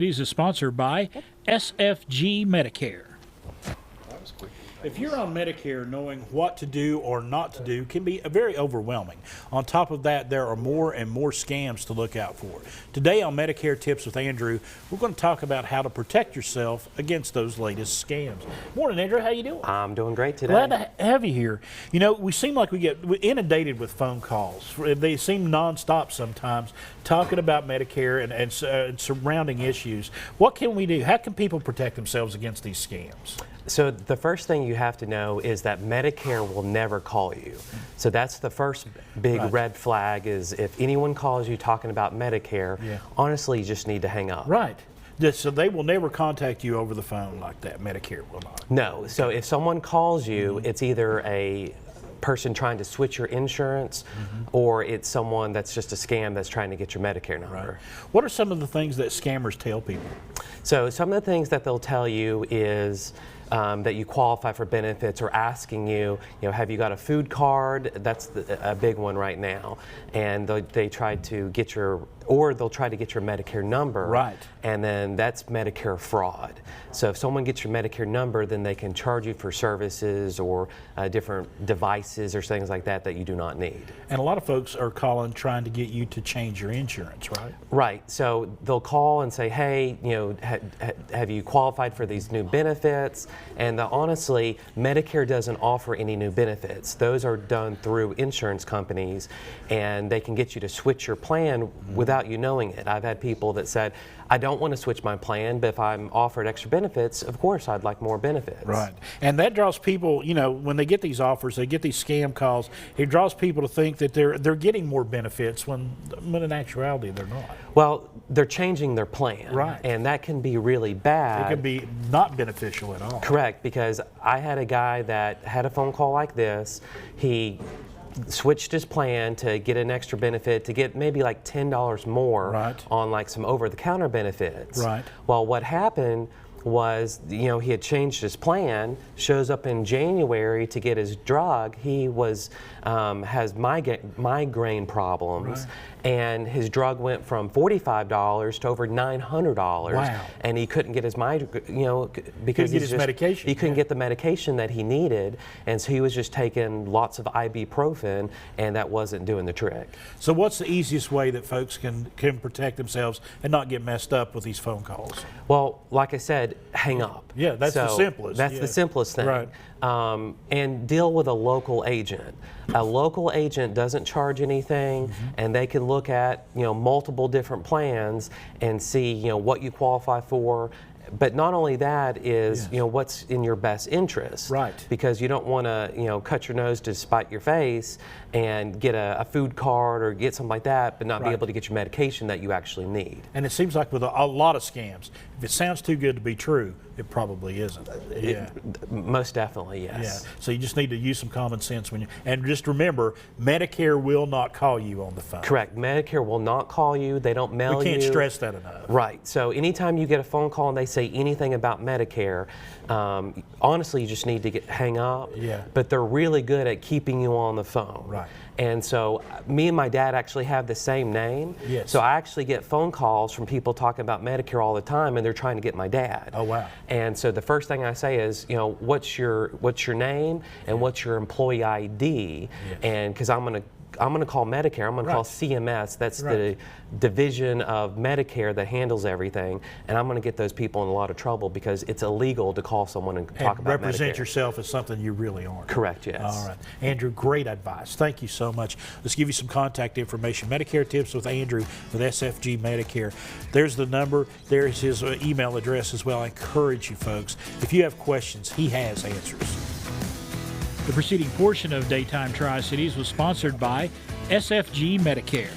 Is sponsored by SFG Medicare. If you're on Medicare, knowing what to do or not to do can be very overwhelming. On top of that, there are more and more scams to look out for. Today on Medicare Tips with Andrew, we're going to talk about how to protect yourself against those latest scams. Morning, Andrew. How you doing? I'm doing great today. Glad to have you here. You know, we seem like we get inundated with phone calls. They seem nonstop sometimes, talking about Medicare and surrounding issues. What can we do? How can people protect themselves against these scams? So the first thing you have to know is that Medicare will never call you. So that's the first big red flag, is if anyone calls you talking about Medicare, honestly, you just need to hang up. Right. So they will never contact you over the phone like that. Medicare will not. No. So if someone calls you, it's either a person trying to switch your insurance, or it's someone that's just a scam that's trying to get your Medicare number. Right. What are some of the things that scammers tell people? So some of the things that they'll tell you is that you qualify for benefits, or asking you, have you got a food card? That's a big one right now. And they try to get they'll try to get your Medicare number. Right. And then that's Medicare fraud. So if someone gets your Medicare number, then they can charge you for services or different devices or things like that you do not need. And a lot of folks are calling trying to get you to change your insurance, right? Right. So they'll call and say, hey, have you qualified for these new benefits? And honestly, Medicare doesn't offer any new benefits. Those are done through insurance companies, and they can get you to switch your plan without you knowing it. I've had people that said, I don't want to switch my plan, but if I'm offered extra benefits, of course I'd like more benefits. Right. And that draws people, when they get these offers, they get these scam calls, it draws people to think that they're getting more benefits when in actuality they're not. Well, they're changing their plan. Right. And that can be really bad. It can be not beneficial at all. Correct, because I had a guy that had a phone call like this. He switched his plan to get an extra benefit, to get maybe like $10 more on like some over-the-counter benefits. Right. Well, what happened was, he had changed his plan, shows up in January to get his drug. He has migraine problems. And his drug went from $45 to over $900. Wow. And he couldn't get his because medication. He couldn't get the medication that he needed, and so he was just taking lots of ibuprofen, and that wasn't doing the trick. So what's the easiest way that folks can protect themselves and not get messed up with these phone calls? Well, like I said, hang up. Yeah, that's the simplest. That's the simplest thing. Right. And deal with a local agent. A local agent doesn't charge anything, and they can look at multiple different plans and see what you qualify for. But not only that is what's in your best interest. Right. Because you don't want to cut your nose to spite your face and get a food card or get something like that, but not be able to get your medication that you actually need. And it seems like with a lot of scams, if it sounds too good to be true, it probably isn't. Most definitely, yes. Yeah. So you just need to use some common sense and just remember, Medicare will not call you on the phone. Correct. Medicare will not call you. They don't mail you. We can't stress that enough. Right. So anytime you get a phone call and they say anything about Medicare, honestly, you just need to hang up. Yeah. But they're really good at keeping you on the phone. Right. And so me and my dad actually have the same name. Yes. So I actually get phone calls from people talking about Medicare all the time, and they're trying to get my dad. Oh, wow. And so the first thing I say is, what's your name and what's your employee ID? Yes. And because I'm going to call Medicare. I'm going to call CMS. That's the division of Medicare that handles everything. And I'm going to get those people in a lot of trouble because it's illegal to call someone and talk about represent Medicare. yourself as something you really aren't. Correct, yes. All right. Andrew, great advice. Thank you so much. Let's give you some contact information. Medicare Tips with Andrew with SFG Medicare. There's the number. There's his email address as well. I encourage you folks, if you have questions, he has answers. The preceding portion of Daytime Tri-Cities was sponsored by SFG Medicare.